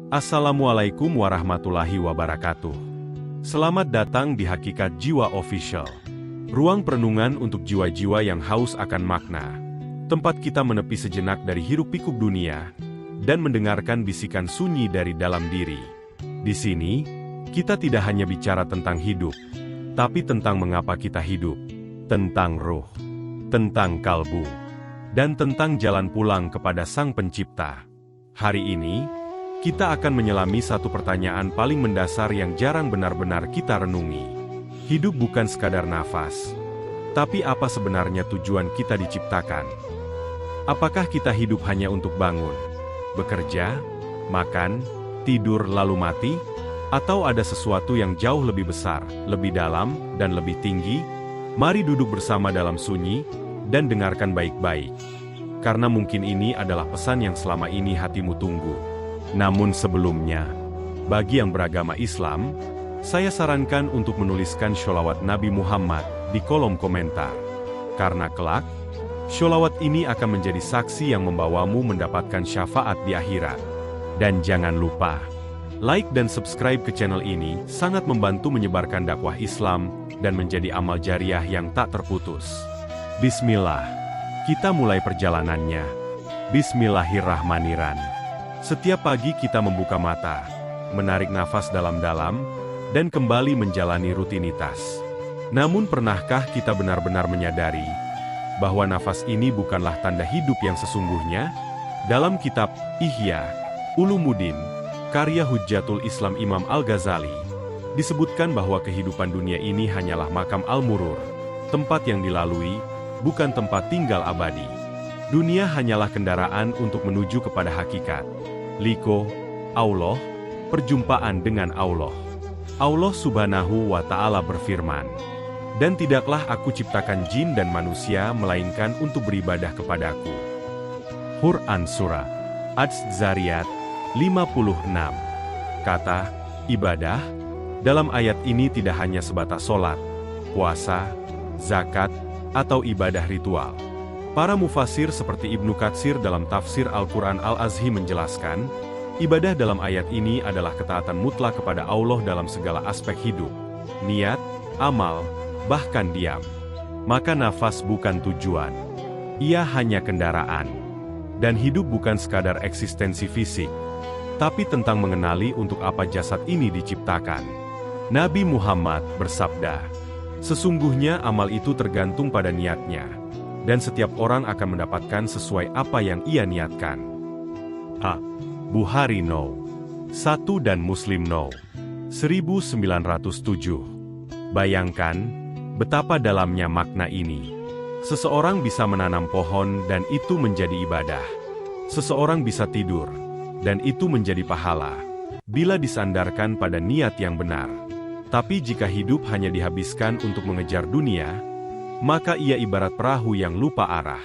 Assalamualaikum warahmatullahi wabarakatuh. Selamat datang di Hakikat Jiwa Official. Ruang perenungan untuk jiwa-jiwa yang haus akan makna. Tempat kita menepi sejenak dari hiruk-pikuk dunia dan mendengarkan bisikan sunyi dari dalam diri. Di sini, kita tidak hanya bicara tentang hidup, tapi tentang mengapa kita hidup, tentang ruh, tentang kalbu, dan tentang jalan pulang kepada Sang Pencipta. Hari ini, kita akan menyelami satu pertanyaan paling mendasar yang jarang benar-benar kita renungi. Hidup bukan sekadar nafas, tapi apa sebenarnya tujuan kita diciptakan? Apakah kita hidup hanya untuk bangun, bekerja, makan, tidur lalu mati? Atau ada sesuatu yang jauh lebih besar, lebih dalam, dan lebih tinggi? Mari duduk bersama dalam sunyi, dan dengarkan baik-baik. Karena mungkin ini adalah pesan yang selama ini hatimu tunggu. Namun sebelumnya, bagi yang beragama Islam, saya sarankan untuk menuliskan sholawat Nabi Muhammad di kolom komentar. Karena kelak, sholawat ini akan menjadi saksi yang membawamu mendapatkan syafaat di akhirat. Dan jangan lupa, like dan subscribe ke channel ini sangat membantu menyebarkan dakwah Islam dan menjadi amal jariah yang tak terputus. Bismillah, kita mulai perjalanannya. Bismillahirrahmanirrahim. Setiap pagi kita membuka mata, menarik nafas dalam-dalam, dan kembali menjalani rutinitas. Namun pernahkah kita benar-benar menyadari bahwa nafas ini bukanlah tanda hidup yang sesungguhnya? Dalam kitab Ihya Ulumuddin, karya Hujjatul Islam Imam Al-Ghazali, disebutkan bahwa kehidupan dunia ini hanyalah makam al-murur, tempat yang dilalui, bukan tempat tinggal abadi. Dunia hanyalah kendaraan untuk menuju kepada hakikat. Liko, Allah, perjumpaan dengan Allah. Allah Subhanahu wa Ta'ala berfirman, "Dan tidaklah aku ciptakan jin dan manusia melainkan untuk beribadah kepadaku." Quran Surah Az-Zariyat 56. Kata ibadah dalam ayat ini tidak hanya sebatas sholat, puasa, zakat, atau ibadah ritual. Para mufasir seperti Ibnu Katsir dalam tafsir Al-Quran Al-Azhi menjelaskan, ibadah dalam ayat ini adalah ketaatan mutlak kepada Allah dalam segala aspek hidup, niat, amal, bahkan diam. Maka nafas bukan tujuan. Ia hanya kendaraan. Dan hidup bukan sekadar eksistensi fisik, tapi tentang mengenali untuk apa jasad ini diciptakan. Nabi Muhammad bersabda, "Sesungguhnya amal itu tergantung pada niatnya. Dan setiap orang akan mendapatkan sesuai apa yang ia niatkan." Bukhari No. 1 dan Muslim No. 1907. Bayangkan betapa dalamnya makna ini. Seseorang bisa menanam pohon dan itu menjadi ibadah. Seseorang bisa tidur dan itu menjadi pahala bila disandarkan pada niat yang benar. Tapi jika hidup hanya dihabiskan untuk mengejar dunia, maka ia ibarat perahu yang lupa arah,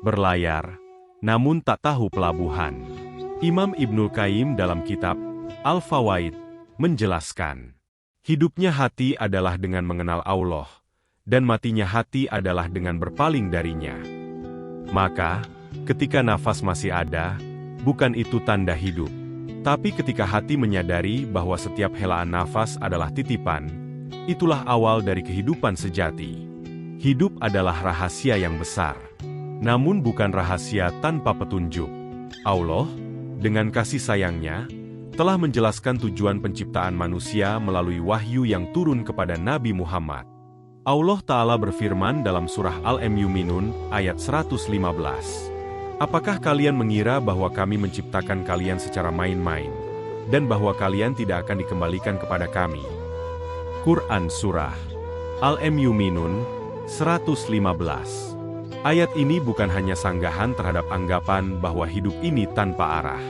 berlayar, namun tak tahu pelabuhan. Imam Ibnul Qayyim dalam kitab Al-Fawaid menjelaskan, hidupnya hati adalah dengan mengenal Allah, dan matinya hati adalah dengan berpaling darinya. Maka, ketika nafas masih ada, bukan itu tanda hidup. Tapi ketika hati menyadari bahwa setiap helaan nafas adalah titipan, itulah awal dari kehidupan sejati. Hidup adalah rahasia yang besar, namun bukan rahasia tanpa petunjuk. Allah, dengan kasih sayangnya, telah menjelaskan tujuan penciptaan manusia melalui wahyu yang turun kepada Nabi Muhammad. Allah Ta'ala berfirman dalam surah Al-Mu'minun ayat 115. "Apakah kalian mengira bahwa kami menciptakan kalian secara main-main, dan bahwa kalian tidak akan dikembalikan kepada kami?" Quran Surah Al-Mu'minun 115. Ayat ini bukan hanya sanggahan terhadap anggapan bahwa hidup ini tanpa arah.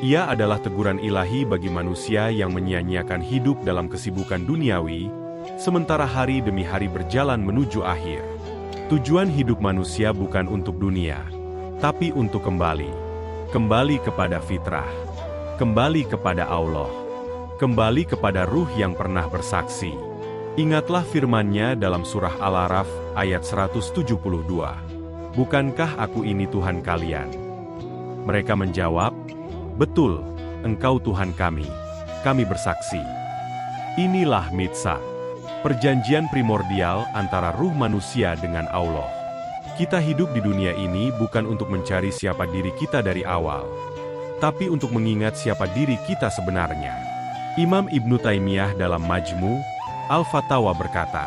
Ia adalah teguran ilahi bagi manusia yang menyia-nyiakan hidup dalam kesibukan duniawi, sementara hari demi hari berjalan menuju akhir. Tujuan hidup manusia bukan untuk dunia, tapi untuk kembali kepada fitrah, kembali kepada Allah, kembali kepada ruh yang pernah bersaksi. Ingatlah firman-Nya dalam surah Al-A'raf ayat 172. "Bukankah aku ini Tuhan kalian?" Mereka menjawab, "Betul, Engkau Tuhan kami bersaksi. Inilah Mitzah, perjanjian primordial antara ruh manusia dengan Allah. Kita hidup di dunia ini bukan untuk mencari siapa diri kita dari awal, tapi untuk mengingat siapa diri kita sebenarnya. Imam Ibnu Taimiyah dalam Majmu' Al-Fatawa berkata,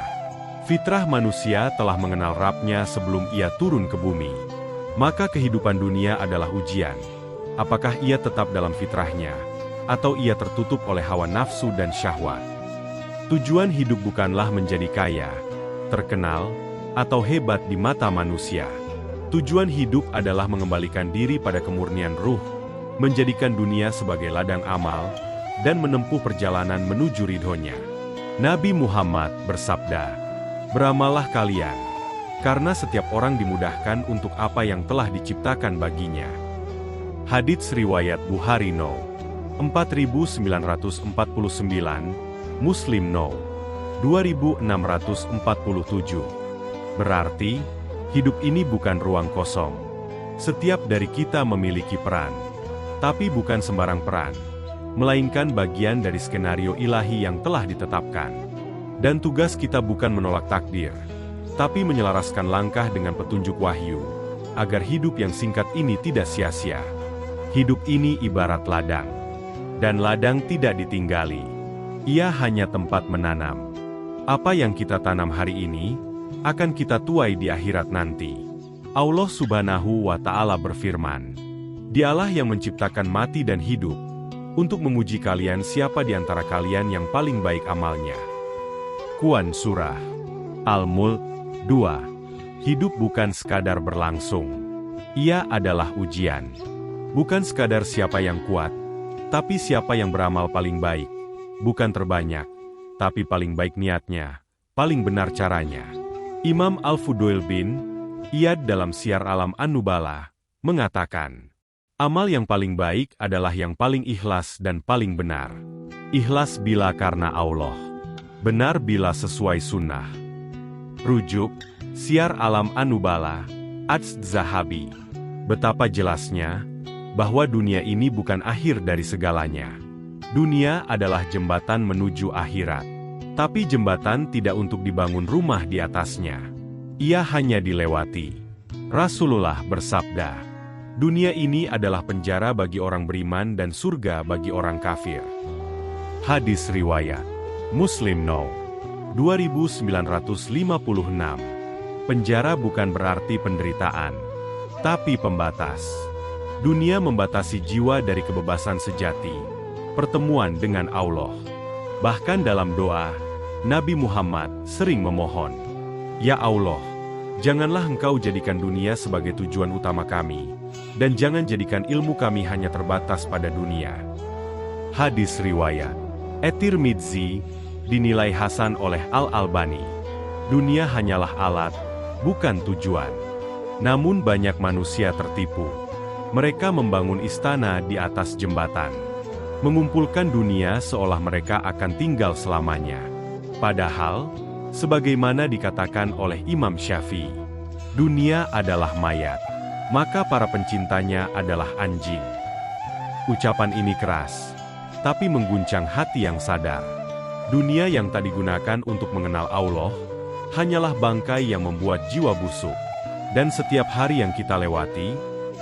fitrah manusia telah mengenal Rabb-nya sebelum ia turun ke bumi. Maka kehidupan dunia adalah ujian. Apakah ia tetap dalam fitrahnya, atau ia tertutup oleh hawa nafsu dan syahwat? Tujuan hidup bukanlah menjadi kaya, terkenal, atau hebat di mata manusia. Tujuan hidup adalah mengembalikan diri pada kemurnian ruh, menjadikan dunia sebagai ladang amal, dan menempuh perjalanan menuju ridhonya. Nabi Muhammad bersabda, "Beramallah kalian, karena setiap orang dimudahkan untuk apa yang telah diciptakan baginya." Hadits riwayat Bukhari No. 4949, Muslim No. 2647. Berarti, hidup ini bukan ruang kosong. Setiap dari kita memiliki peran. Tapi bukan sembarang peran, melainkan bagian dari skenario ilahi yang telah ditetapkan. Dan tugas kita bukan menolak takdir, tapi menyelaraskan langkah dengan petunjuk wahyu, agar hidup yang singkat ini tidak sia-sia. Hidup ini ibarat ladang, dan ladang tidak ditinggali. Ia hanya tempat menanam. Apa yang kita tanam hari ini, akan kita tuai di akhirat nanti. Allah Subhanahu wa Ta'ala berfirman, Dialah yang menciptakan mati dan hidup, untuk menguji kalian siapa di antara kalian yang paling baik amalnya. Quran Surah Al-Mulk 2. Hidup bukan sekadar berlangsung. Ia adalah ujian. Bukan sekadar siapa yang kuat, tapi siapa yang beramal paling baik. Bukan terbanyak, tapi paling baik niatnya, paling benar caranya. Imam Al-Fudail bin Iyad dalam Syiar Alam An-Nubala mengatakan, amal yang paling baik adalah yang paling ikhlas dan paling benar. Ikhlas bila karena Allah, benar bila sesuai sunnah. Rujuk, Syiar Alam An-Nubala, Az-Zahabi. Betapa jelasnya, bahwa dunia ini bukan akhir dari segalanya. Dunia adalah jembatan menuju akhirat. Tapi jembatan tidak untuk dibangun rumah di atasnya. Ia hanya dilewati. Rasulullah bersabda, dunia ini adalah penjara bagi orang beriman dan surga bagi orang kafir. Hadis riwayat Muslim No. 2956. Penjara bukan berarti penderitaan, tapi pembatas. Dunia membatasi jiwa dari kebebasan sejati, pertemuan dengan Allah. Bahkan dalam doa, Nabi Muhammad sering memohon, Ya Allah, janganlah Engkau jadikan dunia sebagai tujuan utama kami, dan jangan jadikan ilmu kami hanya terbatas pada dunia. Hadis riwayat At-Tirmidzi dinilai hasan oleh Al-Albani. Dunia hanyalah alat, bukan tujuan. Namun banyak manusia tertipu. Mereka membangun istana di atas jembatan, mengumpulkan dunia seolah mereka akan tinggal selamanya. Padahal, sebagaimana dikatakan oleh Imam Syafi'i, dunia adalah mayat, maka para pencintanya adalah anjing. Ucapan ini keras, tapi mengguncang hati yang sadar. Dunia yang tak digunakan untuk mengenal Allah, hanyalah bangkai yang membuat jiwa busuk. Dan setiap hari yang kita lewati,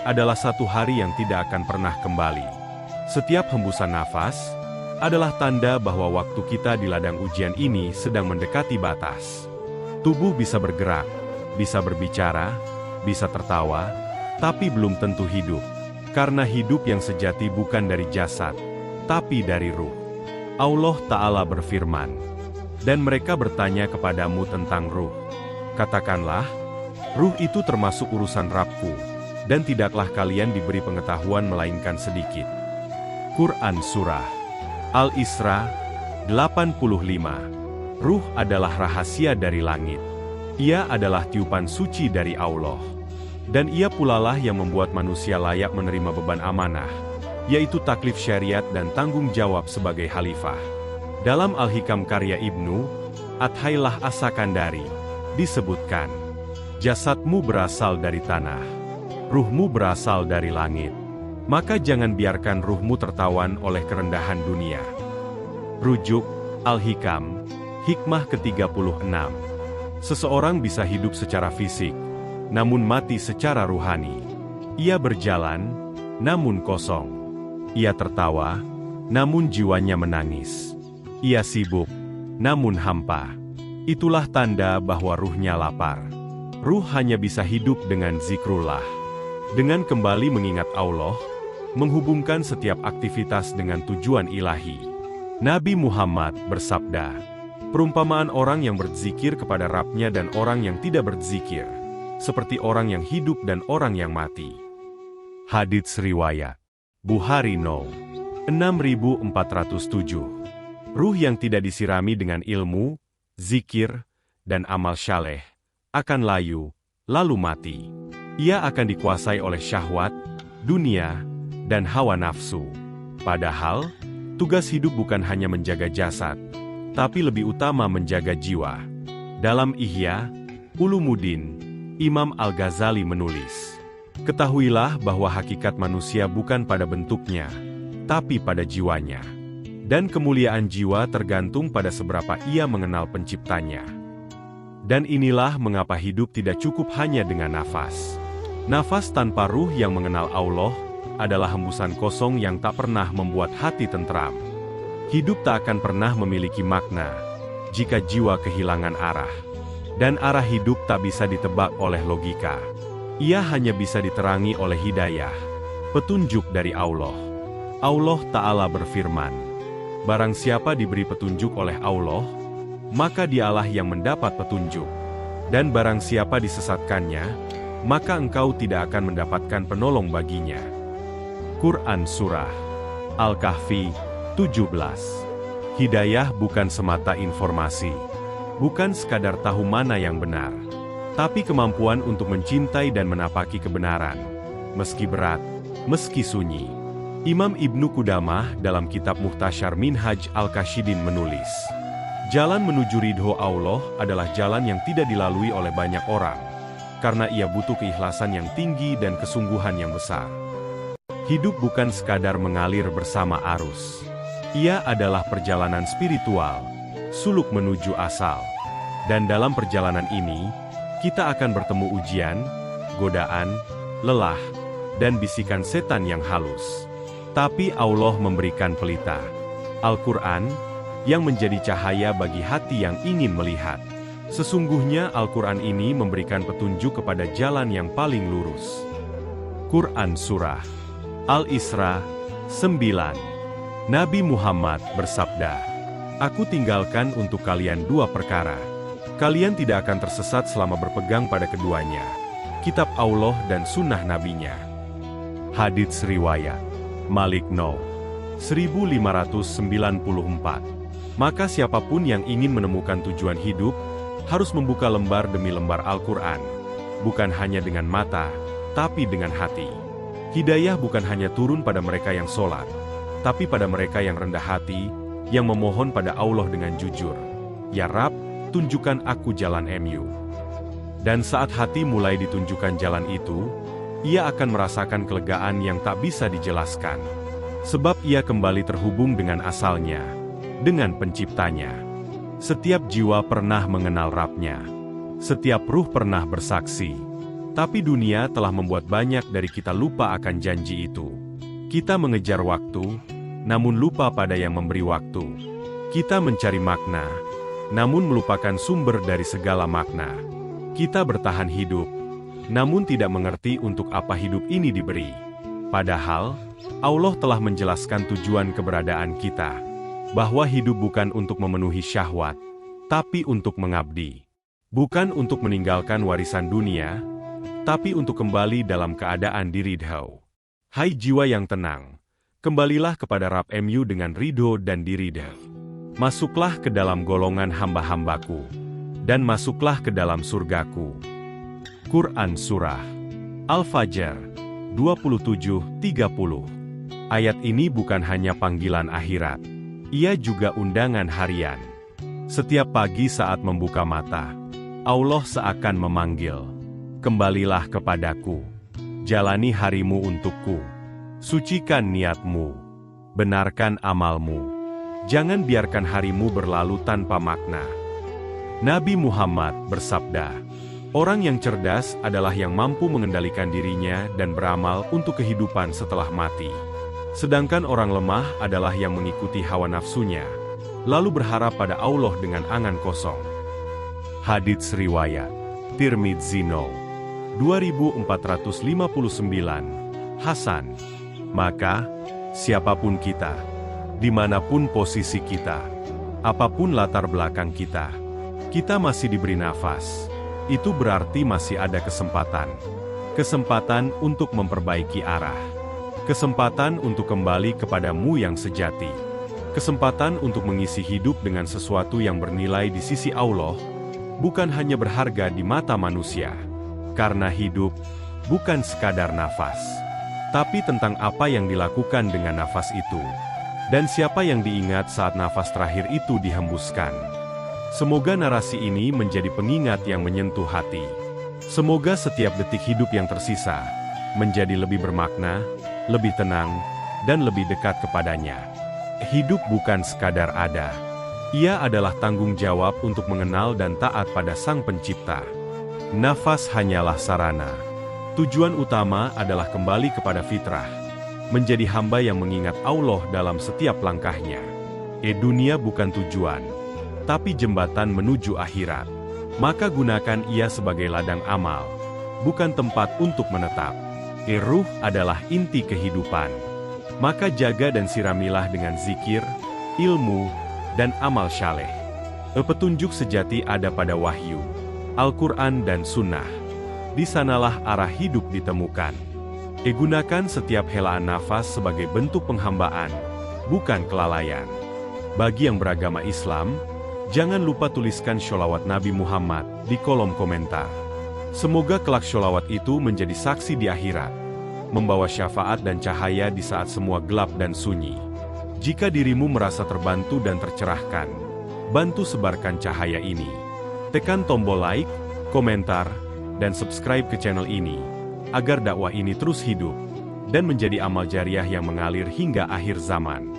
adalah satu hari yang tidak akan pernah kembali. Setiap hembusan nafas, adalah tanda bahwa waktu kita di ladang ujian ini sedang mendekati batas. Tubuh bisa bergerak, bisa berbicara, bisa tertawa, tapi belum tentu hidup. Karena hidup yang sejati bukan dari jasad, tapi dari ruh. Allah Ta'ala berfirman, dan mereka bertanya kepadamu tentang ruh. Katakanlah, ruh itu termasuk urusan Rabb-Ku, dan tidaklah kalian diberi pengetahuan melainkan sedikit. Quran Surah Al-Isra 85. Ruh adalah rahasia dari langit. Ia adalah tiupan suci dari Allah. Dan ia pulalah yang membuat manusia layak menerima beban amanah, yaitu taklif syariat dan tanggung jawab sebagai khalifah. Dalam Al-Hikam karya Ibnu Athailah As-Sakandari, disebutkan, jasadmu berasal dari tanah, ruhmu berasal dari langit. Maka jangan biarkan ruhmu tertawan oleh kerendahan dunia. Rujuk, Al-Hikam, Hikmah ke-36. Seseorang bisa hidup secara fisik, namun mati secara ruhani. Ia berjalan, namun kosong. Ia tertawa, namun jiwanya menangis. Ia sibuk, namun hampa. Itulah tanda bahwa ruhnya lapar. Ruh hanya bisa hidup dengan zikrullah. Dengan kembali mengingat Allah, menghubungkan setiap aktivitas dengan tujuan ilahi. Nabi Muhammad bersabda, perumpamaan orang yang berzikir kepada Rabb-Nya dan orang yang tidak berzikir, seperti orang yang hidup dan orang yang mati. Hadits riwayat Bukhari No. 6407. Ruh yang tidak disirami dengan ilmu, zikir, dan amal saleh akan layu, lalu mati. Ia akan dikuasai oleh syahwat, dunia, dan hawa nafsu. Padahal, tugas hidup bukan hanya menjaga jasad, tapi lebih utama menjaga jiwa. Dalam Ihya Ulumuddin, Imam Al-Ghazali menulis, ketahuilah bahwa hakikat manusia bukan pada bentuknya, tapi pada jiwanya. Dan kemuliaan jiwa tergantung pada seberapa ia mengenal penciptanya. Dan inilah mengapa hidup tidak cukup hanya dengan nafas. Nafas tanpa ruh yang mengenal Allah adalah hembusan kosong yang tak pernah membuat hati tentram. Hidup tak akan pernah memiliki makna jika jiwa kehilangan arah. Dan arah hidup tak bisa ditebak oleh logika. Ia hanya bisa diterangi oleh hidayah, petunjuk dari Allah. Allah Ta'ala berfirman, barang siapa diberi petunjuk oleh Allah, maka dialah yang mendapat petunjuk. Dan barang siapa disesatkannya, maka engkau tidak akan mendapatkan penolong baginya. Quran Surah Al-Kahfi 17. Hidayah bukan semata informasi, bukan sekadar tahu mana yang benar, tapi kemampuan untuk mencintai dan menapaki kebenaran, meski berat, meski sunyi. Imam Ibnu Qudamah dalam kitab Mukhtasar Minhaj Al-Qasidin menulis, jalan menuju ridho Allah adalah jalan yang tidak dilalui oleh banyak orang, karena ia butuh keikhlasan yang tinggi dan kesungguhan yang besar. Hidup bukan sekadar mengalir bersama arus. Ia adalah perjalanan spiritual, suluk menuju asal. Dan dalam perjalanan ini, kita akan bertemu ujian, godaan, lelah, dan bisikan setan yang halus. Tapi Allah memberikan pelita, Al-Quran, yang menjadi cahaya bagi hati yang ingin melihat. Sesungguhnya Al-Quran ini memberikan petunjuk kepada jalan yang paling lurus. Quran Surah Al-Isra 9. Nabi Muhammad bersabda, aku tinggalkan untuk kalian dua perkara. Kalian tidak akan tersesat selama berpegang pada keduanya, kitab Allah dan sunnah nabinya. Hadits riwayat Malik No. 1594. Maka siapapun yang ingin menemukan tujuan hidup, harus membuka lembar demi lembar Al-Quran. Bukan hanya dengan mata, tapi dengan hati. Hidayah bukan hanya turun pada mereka yang sholat, tapi pada mereka yang rendah hati, yang memohon pada Allah dengan jujur. Ya Rab, tunjukkan aku jalan MU. Dan saat hati mulai ditunjukkan jalan itu, ia akan merasakan kelegaan yang tak bisa dijelaskan. Sebab ia kembali terhubung dengan asalnya, dengan penciptanya. Setiap jiwa pernah mengenal Rabb-Nya. Setiap ruh pernah bersaksi. Tapi dunia telah membuat banyak dari kita lupa akan janji itu. Kita mengejar waktu, namun lupa pada yang memberi waktu. Kita mencari makna, namun melupakan sumber dari segala makna. Kita bertahan hidup, namun tidak mengerti untuk apa hidup ini diberi. Padahal, Allah telah menjelaskan tujuan keberadaan kita, bahwa hidup bukan untuk memenuhi syahwat, tapi untuk mengabdi. Bukan untuk meninggalkan warisan dunia, tapi untuk kembali dalam keadaan diridho. Hai jiwa yang tenang, kembalilah kepada Rabb MU dengan ridho dan diridho. Masuklah ke dalam golongan hamba-hambaku, dan masuklah ke dalam surgaku. Quran Surah Al-Fajr 27-30. Ayat ini bukan hanya panggilan akhirat, ia juga undangan harian. Setiap pagi saat membuka mata, Allah seakan memanggil, kembalilah kepadaku, jalani harimu untukku. Sucikan niatmu. Benarkan amalmu. Jangan biarkan harimu berlalu tanpa makna. Nabi Muhammad bersabda, "Orang yang cerdas adalah yang mampu mengendalikan dirinya dan beramal untuk kehidupan setelah mati. Sedangkan orang lemah adalah yang mengikuti hawa nafsunya, lalu berharap pada Allah dengan angan kosong." Hadits riwayat Tirmidzi 2459. Hasan. Maka, siapapun kita, dimanapun posisi kita, apapun latar belakang kita, kita masih diberi nafas. Itu berarti masih ada kesempatan. Kesempatan untuk memperbaiki arah. Kesempatan untuk kembali kepadamu yang sejati. Kesempatan untuk mengisi hidup dengan sesuatu yang bernilai di sisi Allah, bukan hanya berharga di mata manusia. Karena hidup bukan sekadar nafas, tapi tentang apa yang dilakukan dengan nafas itu. Dan siapa yang diingat saat nafas terakhir itu dihembuskan. Semoga narasi ini menjadi pengingat yang menyentuh hati. Semoga setiap detik hidup yang tersisa menjadi lebih bermakna, lebih tenang, dan lebih dekat kepadanya. Hidup bukan sekadar ada. Ia adalah tanggung jawab untuk mengenal dan taat pada Sang Pencipta. Nafas hanyalah sarana. Tujuan utama adalah kembali kepada fitrah. Menjadi hamba yang mengingat Allah dalam setiap langkahnya. Dunia bukan tujuan, tapi jembatan menuju akhirat. Maka gunakan ia sebagai ladang amal, bukan tempat untuk menetap. Ruh adalah inti kehidupan. Maka jaga dan siramilah dengan zikir, ilmu, dan amal syaleh. Petunjuk sejati ada pada wahyu, Al-Quran dan Sunnah. Di sanalah arah hidup ditemukan. Gunakan setiap helaan nafas sebagai bentuk penghambaan, bukan kelalaian. Bagi yang beragama Islam, jangan lupa tuliskan sholawat Nabi Muhammad di kolom komentar. Semoga kelak sholawat itu menjadi saksi di akhirat, membawa syafaat dan cahaya di saat semua gelap dan sunyi. Jika dirimu merasa terbantu dan tercerahkan, bantu sebarkan cahaya ini. Tekan tombol like, komentar, dan subscribe ke channel ini, agar dakwah ini terus hidup, dan menjadi amal jariah yang mengalir hingga akhir zaman.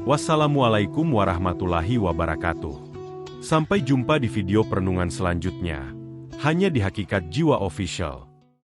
Wassalamualaikum warahmatullahi wabarakatuh. Sampai jumpa di video perenungan selanjutnya, hanya di Hakikat Jiwa Official.